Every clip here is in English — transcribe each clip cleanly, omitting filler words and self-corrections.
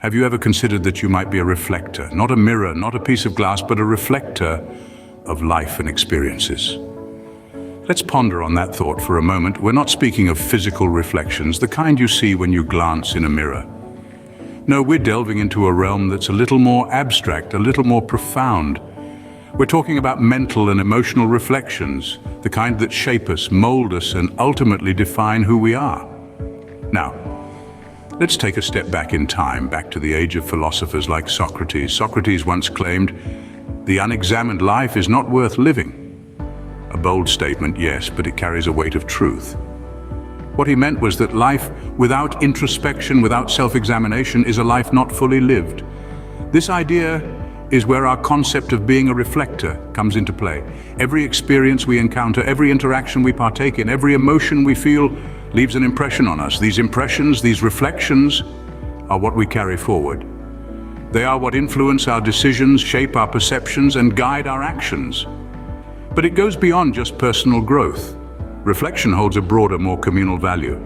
Have you ever considered that you might be a reflector, not a mirror, not a piece of glass, but a reflector of life and experiences? Let's ponder on that thought for a moment. We're not speaking of physical reflections, the kind you see when you glance in a mirror. No, we're delving into a realm that's a little more abstract, a little more profound. We're talking about mental and emotional reflections, the kind that shape us, mold us, and ultimately define who we are. Now, let's take a step back in time, back to the age of philosophers like Socrates. Socrates once claimed, "The unexamined life is not worth living." A bold statement, yes, but it carries a weight of truth. What he meant was that life without introspection, without self-examination, is a life not fully lived. This idea is where our concept of being a reflector comes into play. Every experience we encounter, every interaction we partake in, every emotion we feel leaves an impression on us. These impressions, these reflections, are what we carry forward. They are what influence our decisions, shape our perceptions, and guide our actions. But it goes beyond just personal growth. Reflection holds a broader, more communal value.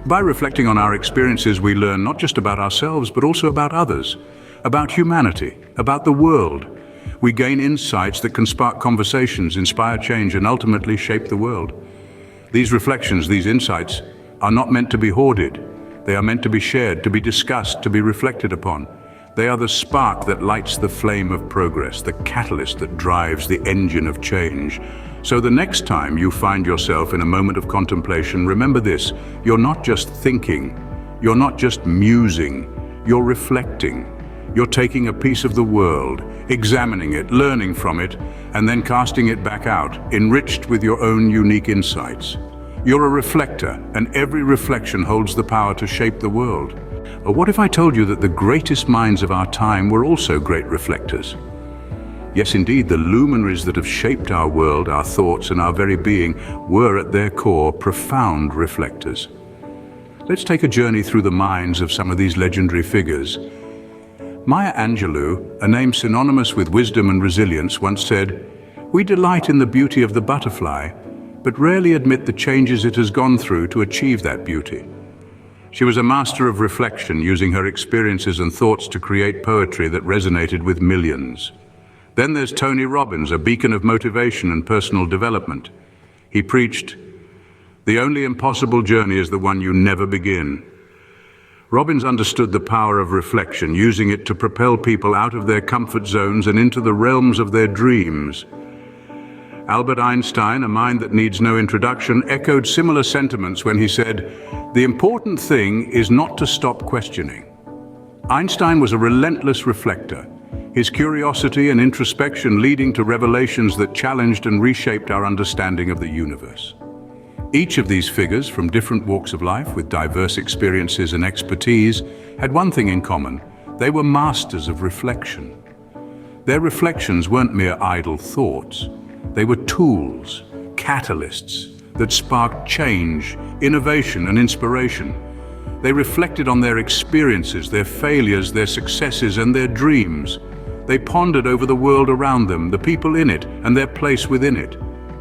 By reflecting on our experiences, we learn not just about ourselves, but also about others, about humanity, about the world. We gain insights that can spark conversations, inspire change, and ultimately shape the world. These reflections, these insights, are not meant to be hoarded. They are meant to be shared, to be discussed, to be reflected upon. They are the spark that lights the flame of progress, the catalyst that drives the engine of change. So the next time you find yourself in a moment of contemplation, remember this: you're not just thinking, you're not just musing, you're reflecting. You're taking a piece of the world, examining it, learning from it, and then casting it back out, enriched with your own unique insights. You're a reflector, and every reflection holds the power to shape the world. Or what if I told you that the greatest minds of our time were also great reflectors? Yes, indeed, the luminaries that have shaped our world, our thoughts, and our very being were at their core profound reflectors. Let's take a journey through the minds of some of these legendary figures. Maya Angelou, a name synonymous with wisdom and resilience, once said, "We delight in the beauty of the butterfly, but rarely admit the changes it has gone through to achieve that beauty." She was a master of reflection, using her experiences and thoughts to create poetry that resonated with millions. Then there's Tony Robbins, a beacon of motivation and personal development. He preached, "The only impossible journey is the one you never begin." Robbins understood the power of reflection, using it to propel people out of their comfort zones and into the realms of their dreams. Albert Einstein, a mind that needs no introduction, echoed similar sentiments when he said, "The important thing is not to stop questioning." Einstein was a relentless reflector, his curiosity and introspection leading to revelations that challenged and reshaped our understanding of the universe. Each of these figures, from different walks of life with diverse experiences and expertise, had one thing in common: they were masters of reflection. Their reflections weren't mere idle thoughts. They were tools, catalysts, that sparked change, innovation, and inspiration. They reflected on their experiences, their failures, their successes, and their dreams. They pondered over the world around them, the people in it, and their place within it.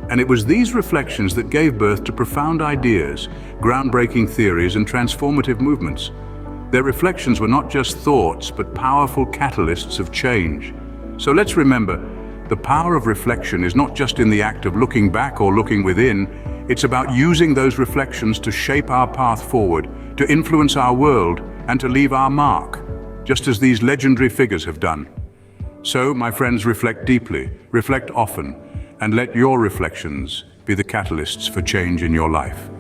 And it was these reflections that gave birth to profound ideas, groundbreaking theories, and transformative movements. Their reflections were not just thoughts, but powerful catalysts of change. So let's remember, the power of reflection is not just in the act of looking back or looking within. It's about using those reflections to shape our path forward, to influence our world, and to leave our mark, just as these legendary figures have done. So, my friends, reflect deeply, reflect often, and let your reflections be the catalysts for change in your life.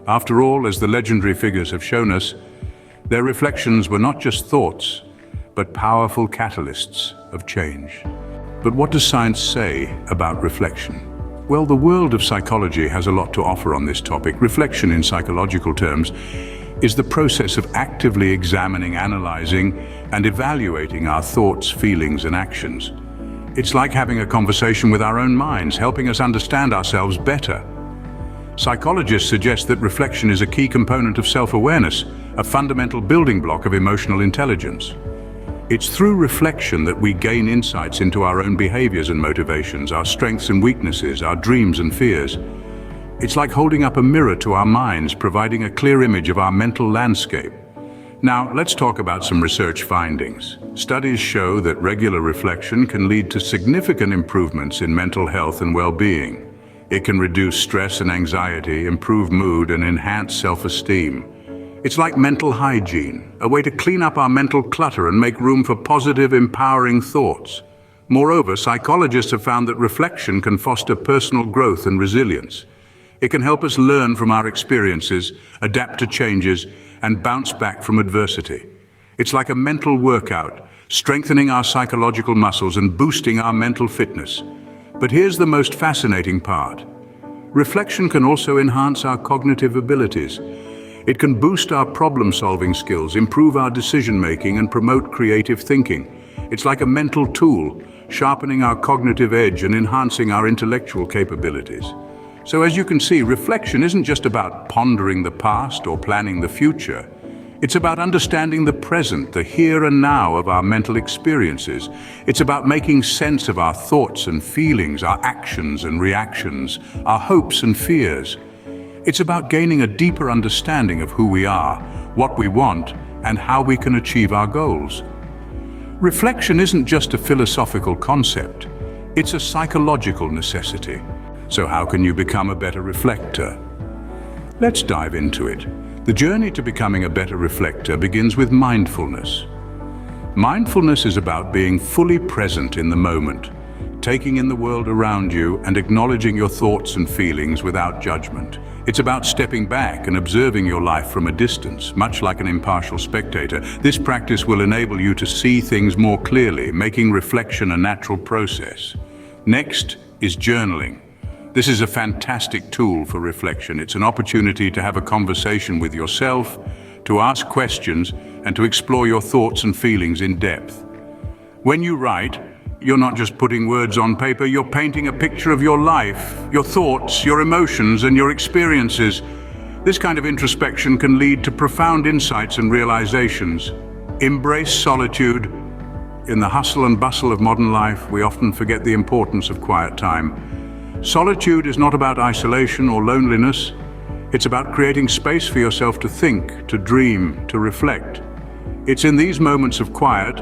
After all, as the legendary figures have shown us, their reflections were not just thoughts, but powerful catalysts of change. But what does science say about reflection? Well, the world of psychology has a lot to offer on this topic. Reflection, in psychological terms, is the process of actively examining, analyzing, and evaluating our thoughts, feelings, and actions. It's like having a conversation with our own minds, helping us understand ourselves better. Psychologists suggest that reflection is a key component of self-awareness, a fundamental building block of emotional intelligence. It's through reflection that we gain insights into our own behaviors and motivations, our strengths and weaknesses, our dreams and fears. It's like holding up a mirror to our minds, providing a clear image of our mental landscape. Now, let's talk about some research findings. Studies show that regular reflection can lead to significant improvements in mental health and well-being. It can reduce stress and anxiety, improve mood, and enhance self-esteem. It's like mental hygiene, a way to clean up our mental clutter and make room for positive, empowering thoughts. Moreover, psychologists have found that reflection can foster personal growth and resilience. It can help us learn from our experiences, adapt to changes, and bounce back from adversity. It's like a mental workout, strengthening our psychological muscles and boosting our mental fitness. But here's the most fascinating part. Reflection can also enhance our cognitive abilities. It can boost our problem-solving skills, improve our decision-making, and promote creative thinking. It's like a mental tool, sharpening our cognitive edge and enhancing our intellectual capabilities. So as you can see, reflection isn't just about pondering the past or planning the future. It's about understanding the present, the here and now of our mental experiences. It's about making sense of our thoughts and feelings, our actions and reactions, our hopes and fears. It's about gaining a deeper understanding of who we are, what we want, and how we can achieve our goals. Reflection isn't just a philosophical concept. It's a psychological necessity. So how can you become a better reflector? Let's dive into it. The journey to becoming a better reflector begins with mindfulness. Mindfulness is about being fully present in the moment, taking in the world around you and acknowledging your thoughts and feelings without judgment. It's about stepping back and observing your life from a distance, much like an impartial spectator. This practice will enable you to see things more clearly, making reflection a natural process. Next is journaling. This is a fantastic tool for reflection. It's an opportunity to have a conversation with yourself, to ask questions, and to explore your thoughts and feelings in depth. When you write, you're not just putting words on paper, you're painting a picture of your life, your thoughts, your emotions, and your experiences. This kind of introspection can lead to profound insights and realizations. Embrace solitude. In the hustle and bustle of modern life, we often forget the importance of quiet time. Solitude is not about isolation or loneliness. It's about creating space for yourself to think, to dream, to reflect. It's in these moments of quiet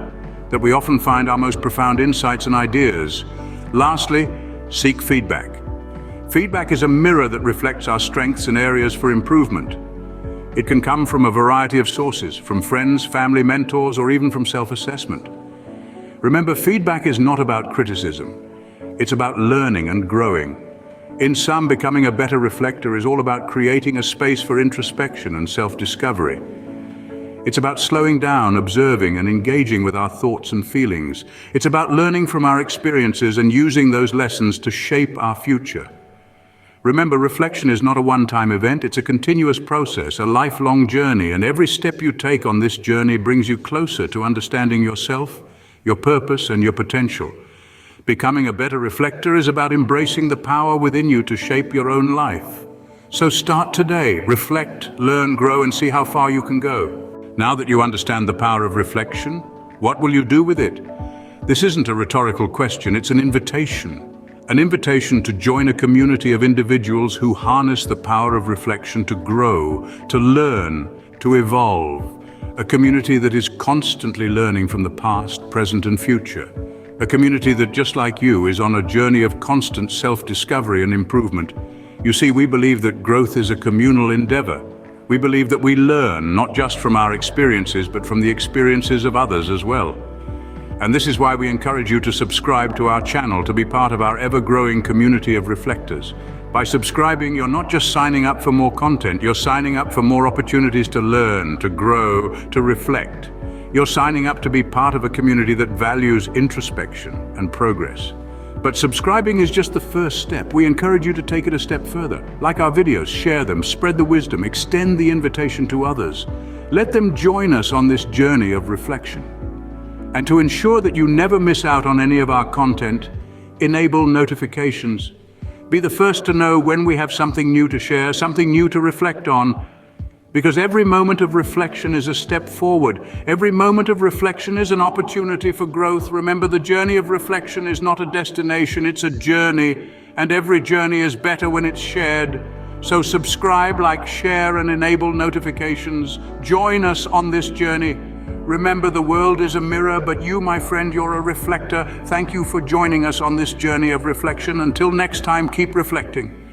that we often find our most profound insights and ideas. Lastly, seek feedback. Feedback is a mirror that reflects our strengths and areas for improvement. It can come from a variety of sources, from friends, family, mentors, or even from self-assessment. Remember, feedback is not about criticism. It's about learning and growing. In sum, becoming a better reflector is all about creating a space for introspection and self-discovery. It's about slowing down, observing, and engaging with our thoughts and feelings. It's about learning from our experiences and using those lessons to shape our future. Remember, reflection is not a one-time event. It's a continuous process, a lifelong journey, and every step you take on this journey brings you closer to understanding yourself, your purpose, and your potential. Becoming a better reflector is about embracing the power within you to shape your own life. So start today, reflect, learn, grow, and see how far you can go. Now that you understand the power of reflection, what will you do with it? This isn't a rhetorical question, it's an invitation. An invitation to join a community of individuals who harness the power of reflection to grow, to learn, to evolve. A community that is constantly learning from the past, present, and future. A community that, just like you, is on a journey of constant self-discovery and improvement. You see, we believe that growth is a communal endeavor. We believe that we learn not just from our experiences, but from the experiences of others as well. And this is why we encourage you to subscribe to our channel to be part of our ever-growing community of reflectors. By subscribing, you're not just signing up for more content, you're signing up for more opportunities to learn, to grow, to reflect. You're signing up to be part of a community that values introspection and progress. But subscribing is just the first step. We encourage you to take it a step further. Like our videos, share them, spread the wisdom, extend the invitation to others. Let them join us on this journey of reflection. And to ensure that you never miss out on any of our content, enable notifications. Be the first to know when we have something new to share, something new to reflect on. Because every moment of reflection is a step forward. Every moment of reflection is an opportunity for growth. Remember, the journey of reflection is not a destination, it's a journey. And every journey is better when it's shared. So subscribe, like, share, and enable notifications. Join us on this journey. Remember, the world is a mirror, but you, my friend, you're a reflector. Thank you for joining us on this journey of reflection. Until next time, keep reflecting.